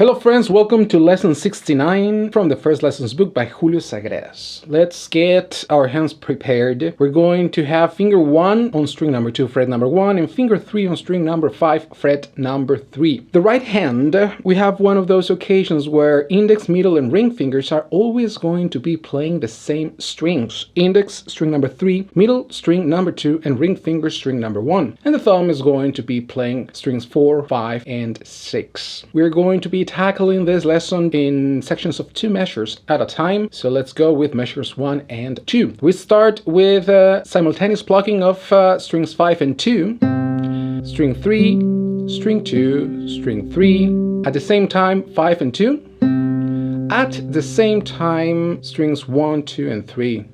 Hello friends, welcome to lesson 69 from the first lessons book by Julio Sagreras. Let's get our hands prepared. We're going to have finger 1 on string number 2, fret number 1, and finger 3 on string number 5, fret number 3. The right hand, we have one of those occasions where index, middle, and ring fingers are always going to be playing the same strings. Index, string number 3, middle, string number 2, and ring finger, string number 1. And the thumb is going to be playing strings 4, 5, and 6. We're going to be tackling this lesson in sections of 2 measures at a time, so let's go with measures 1 and 2. We start with simultaneous plucking of strings 5 and 2, string 3, string 2, string 3, at the same time 5 and 2, at the same time strings 1, 2, and 3.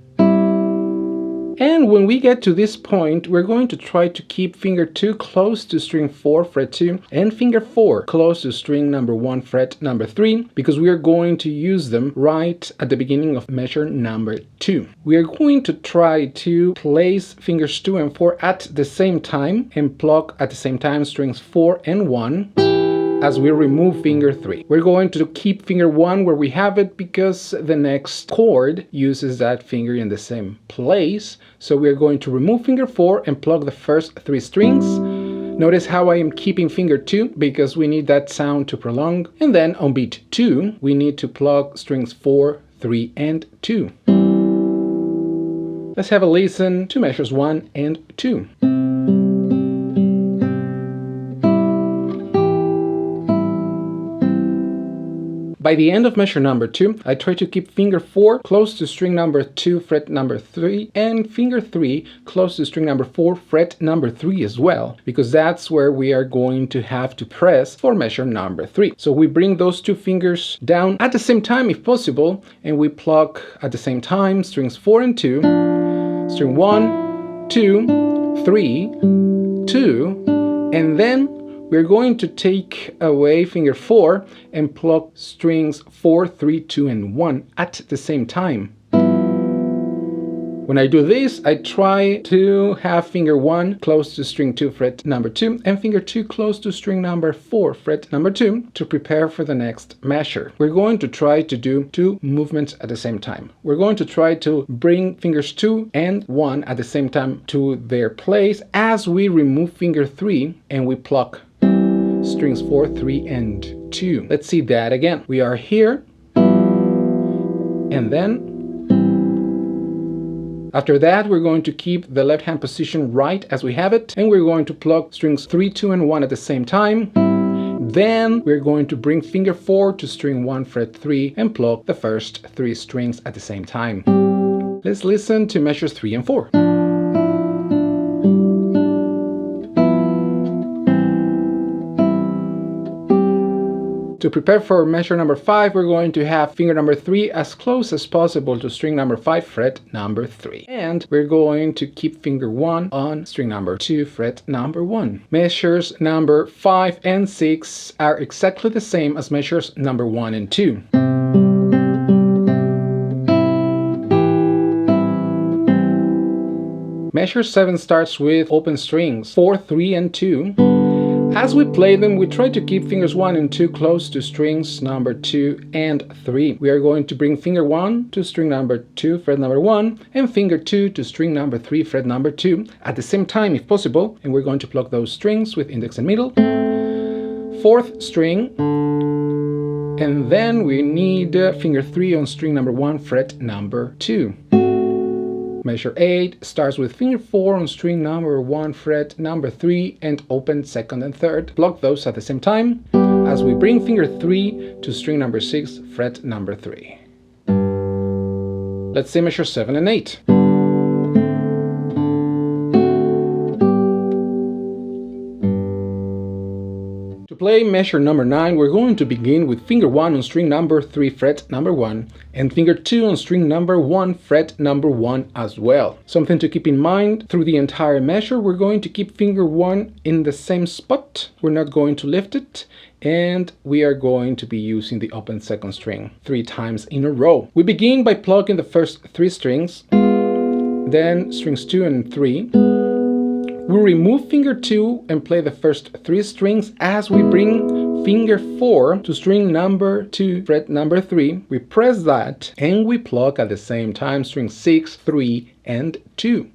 And when we get to this point, we're going to try to keep finger 2 close to string 4, fret 2, and finger 4 close to string number 1, fret number 3, because we are going to use them right at the beginning of measure number 2. We are going to try to place fingers 2 and 4 at the same time and pluck at the same time strings 4 and 1. As we remove finger 3. We're going to keep finger 1 where we have it because the next chord uses that finger in the same place. So we're going to remove finger 4 and pluck the first 3 strings. Notice how I am keeping finger 2 because we need that sound to prolong. And then on beat 2, we need to pluck strings 4, 3, and 2. Let's have a listen to measures 1 and 2. By the end of measure number 2, I try to keep finger 4 close to string number 2, fret number 3, and finger 3 close to string number 4, fret number 3 as well, because that's where we are going to have to press for measure number 3. So we bring those 2 fingers down at the same time if possible, and we pluck at the same time strings 4 and 2, string 1, 2, 3, 2, and then we're going to take away finger 4 and pluck strings 4, 3, 2, and 1 at the same time. When I do this, I try to have finger 1 close to string 2, fret number 2, and finger 2 close to string number 4, fret number 2, to prepare for the next measure. We're going to try to do 2 movements at the same time. We're going to try to bring fingers 2 and 1 at the same time to their place as we remove finger 3 and we pluck strings 4, 3, and 2. Let's see that again. We are here, and then after that we're going to keep the left hand position right as we have it, and we're going to pluck strings 3, 2, and 1 at the same time. Then we're going to bring finger 4 to string 1, fret 3, and pluck the first 3 strings at the same time. Let's listen to measures 3 and 4. To prepare for measure number 5, we're going to have finger number 3 as close as possible to string number 5, fret number 3. And we're going to keep finger 1 on string number 2, fret number 1. Measures number 5 and 6 are exactly the same as measures number 1 and 2. Measure 7 starts with open strings 4, 3, and 2. As we play them, we try to keep fingers 1 and 2 close to strings number 2 and 3. We are going to bring finger 1 to string number 2, fret number 1, and finger 2 to string number 3, fret number 2, at the same time if possible, and we're going to pluck those strings with index and middle. 4th string, and then we need finger 3 on string number 1, fret number 2. Measure 8 starts with finger 4 on string number 1, fret number 3, and open 2nd and 3rd. Block those at the same time as we bring finger 3 to string number 6, fret number 3. Let's see measure 7 and 8. To play measure number 9, we're going to begin with finger 1 on string number 3, fret number 1, and finger 2 on string number 1, fret number 1 as well. Something to keep in mind, through the entire measure, we're going to keep finger 1 in the same spot. We're not going to lift it, and we are going to be using the open 2nd string 3 times in a row. We begin by plucking the first 3 strings, then strings 2 and 3. We remove finger 2 and play the first 3 strings as we bring finger 4 to string number 2, fret number 3. We press that and we pluck at the same time string 6, 3, and 2.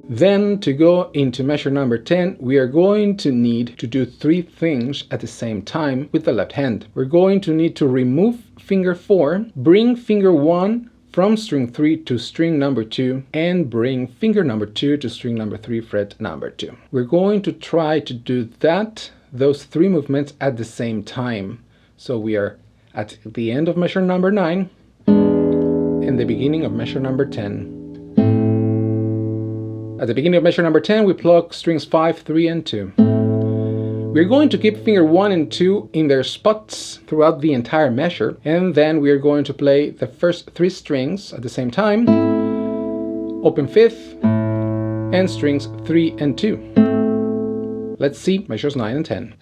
Then to go into measure number 10, we are going to need to do 3 things at the same time with the left hand. We're going to need to remove finger 4, bring finger 1 from string 3 to string number 2, and bring finger number 2 to string number 3, fret number 2. We're going to try to do those 3 movements at the same time. So we are at the end of measure number 9 and the beginning of measure number 10. At the beginning of measure number 10, we pluck strings 5, 3, and 2. We're going to keep finger 1 and 2 in their spots throughout the entire measure, and then we are going to play the first 3 strings at the same time, open 5th, and strings 3 and 2. Let's see measures 9 and 10.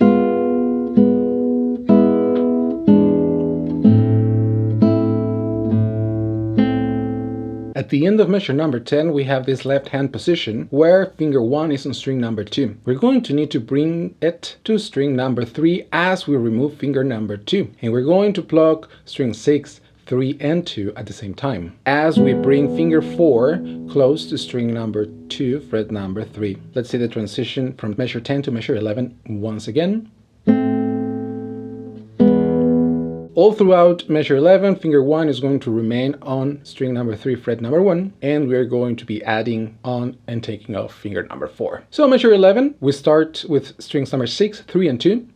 At the end of measure number 10, we have this left hand position where finger 1 is on string number 2. We're going to need to bring it to string number 3 as we remove finger number 2. And we're going to pluck string 6, 3, and 2 at the same time as we bring finger 4 close to string number 2, fret number 3. Let's see the transition from measure 10 to measure 11 once again. All throughout measure 11, finger 1 is going to remain on string number 3, fret number 1, and we're going to be adding on and taking off finger number 4. So measure 11, we start with strings number 6, 3, and 2.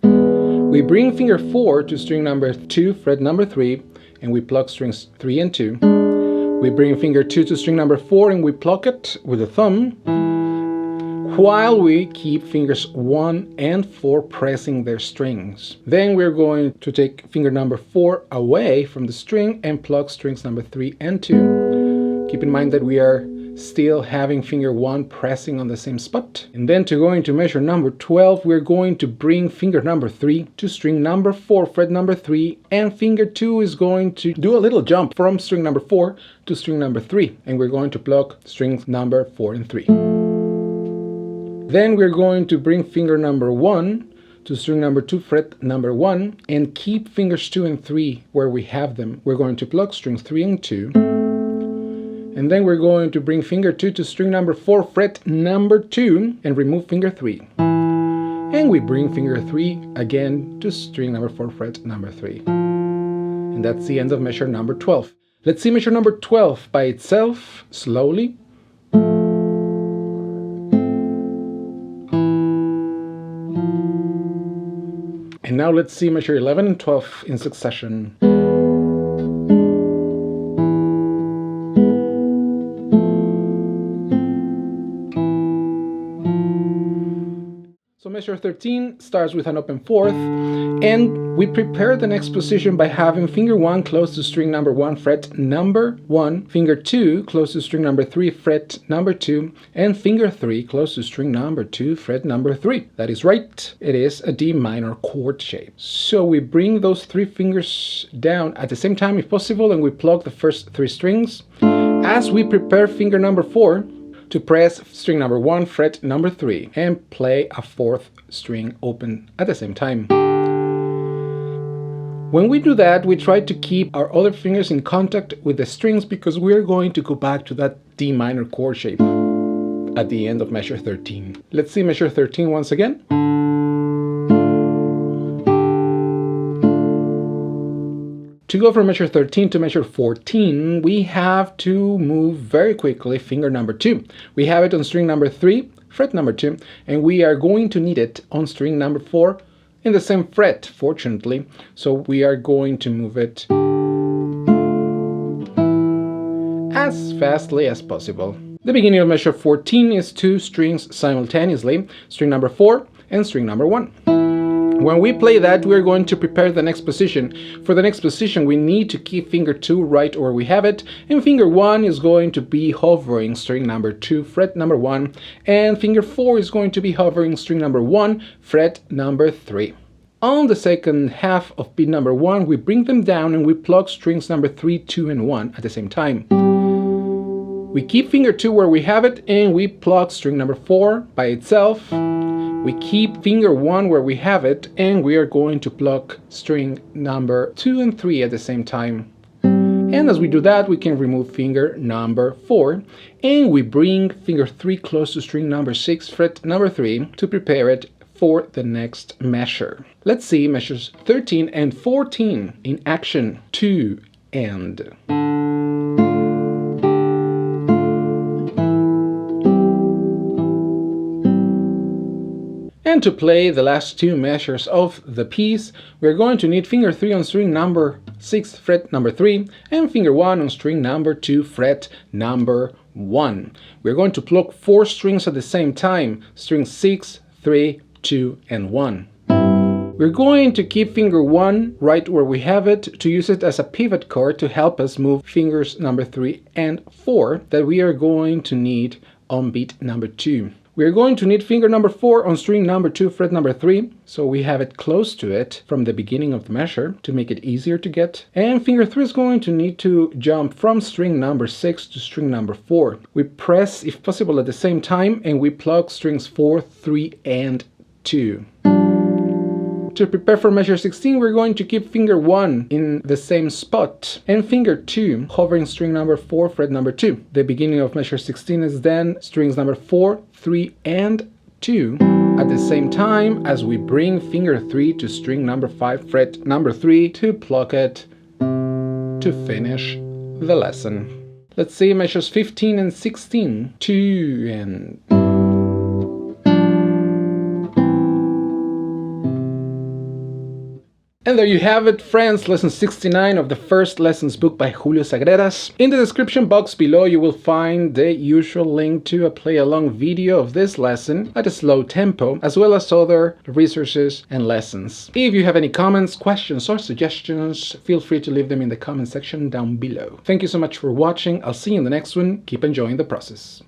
We bring finger 4 to string number 2, fret number 3, and we pluck strings 3 and 2. We bring finger 2 to string number 4 and we pluck it with the thumb, while we keep fingers 1 and 4 pressing their strings. Then we're going to take finger number 4 away from the string and pluck strings number 3 and 2. Keep in mind that we are still having finger 1 pressing on the same spot. And then to go into measure number 12, we're going to bring finger number 3 to string number 4, fret number 3, and finger 2 is going to do a little jump from string number 4 to string number 3, and we're going to pluck strings number 4 and 3. Then we're going to bring finger number 1 to string number 2, fret number 1, and keep fingers 2 and 3 where we have them. We're going to pluck strings 3 and 2. And then we're going to bring finger 2 to string number 4, fret number 2, and remove finger 3. And we bring finger 3 again to string number 4, fret number 3. And that's the end of measure number 12. Let's see measure number 12 by itself, slowly. And now let's see measure 11 and 12 in succession. So measure 13 starts with an open 4th, and we prepare the next position by having finger 1 close to string number 1, fret number 1, finger 2 close to string number 3, fret number 2, and finger 3 close to string number 2, fret number 3. That is right, it is a D minor chord shape. So we bring those 3 fingers down at the same time if possible, and we pluck the first 3 strings as we prepare finger number 4 to press string number 1, fret number 3, and play a 4th string open at the same time. When we do that, we try to keep our other fingers in contact with the strings because we're going to go back to that D minor chord shape at the end of measure 13. Let's see measure 13 once again. To go from measure 13 to measure 14, we have to move very quickly finger number 2. We have it on string number 3, fret number 2, and we are going to need it on string number 4 in the same fret, fortunately. So we are going to move it as fastly as possible. The beginning of measure 14 is 2 strings simultaneously, string number 4 and string number 1. When we play that, we're going to prepare the next position. For the next position, we need to keep finger 2 right where we have it, and finger 1 is going to be hovering string number 2, fret number 1, and finger 4 is going to be hovering string number 1, fret number 3. On the second half of beat number 1, we bring them down and we pluck strings number 3, 2, and 1 at the same time. We keep finger 2 where we have it, and we pluck string number 4 by itself, We keep finger 1 where we have it, and we are going to pluck string number 2 and 3 at the same time. And as we do that, we can remove finger number 4, and we bring finger 3 close to string number 6, fret number 3, to prepare it for the next measure. Let's see measures 13 and 14 in action. 2 and. And to play the last 2 measures of the piece, we're going to need finger 3 on string number 6, fret number 3, and finger 1 on string number 2, fret number 1. We're going to pluck 4 strings at the same time, string 6, 3, 2, and 1. We're going to keep finger 1 right where we have it to use it as a pivot chord to help us move fingers number 3 and 4 that we are going to need on beat number 2. We're going to need finger number 4 on string number 2, fret number 3, so we have it close to it from the beginning of the measure to make it easier to get. And finger 3 is going to need to jump from string number 6 to string number 4. We press, if possible, at the same time, and we pluck strings 4, 3, and 2. To prepare for measure 16, we're going to keep finger 1 in the same spot and finger 2 hovering string number 4, fret number 2. The beginning of measure 16 is then strings number 4, 3, and 2 at the same time as we bring finger 3 to string number 5, fret number 3 to pluck it to finish the lesson. Let's see measures 15 and 16. 2 and. And there you have it, friends, lesson 69 of the first lessons book by Julio Sagreras. In the description box below you will find the usual link to a play-along video of this lesson at a slow tempo, as well as other resources and lessons. If you have any comments, questions, or suggestions, feel free to leave them in the comment section down below. Thank you so much for watching. I'll see you in the next one. Keep enjoying the process.